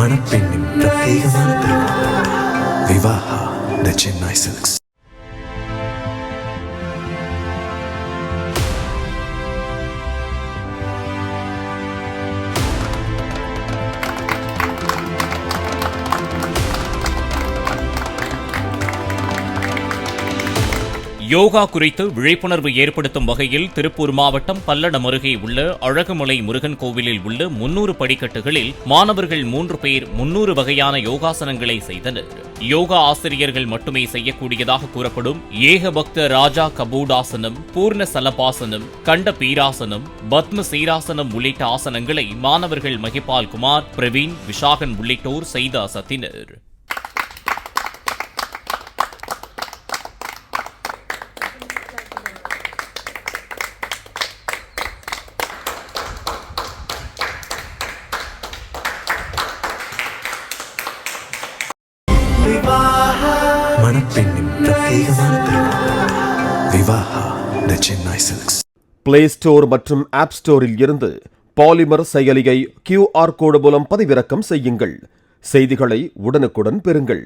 மணப்பெண்ணின் பிரத்யேகமான திருமணம். விவாஹா தி சென்னை சில்க்ஸ். யோகா குறித்து விழிப்புணர்வு ஏற்படுத்தும் வகையில் திருப்பூர் மாவட்டம் பல்லடம் அருகே உள்ள அழகுமலை முருகன் கோவிலில் உள்ள 300 படிக்கட்டுகளில் மாணவர்கள் 3 பேர் 300 வகையான யோகாசனங்களை செய்தனர். யோகா ஆசிரியர்கள் மட்டுமே செய்யக்கூடியதாக கூறப்படும் ஏகபக்த ராஜா கபூடாசனம், பூர்ண சலபாசனம், கண்ட பீராசனம், பத்ம சீராசனம் உள்ளிட்ட ஆசனங்களை மாணவர்கள் மகிபால் குமார், பிரவீன், விஷாகன் உள்ளிட்டோர் செய்து அசத்தினர். மணப்பெண்ணின் பிரத்யேகமான திருமணம். விவாஹா தி சென்னை சில்க்ஸ். பிளே ஸ்டோர் மற்றும் ஆப் ஸ்டோரில் இருந்து பாலிமர் செயலியை QR கோடு மூலம் பதிவிறக்கம் செய்யுங்கள். செய்திகளை உடனுக்குடன் பெறுங்கள்.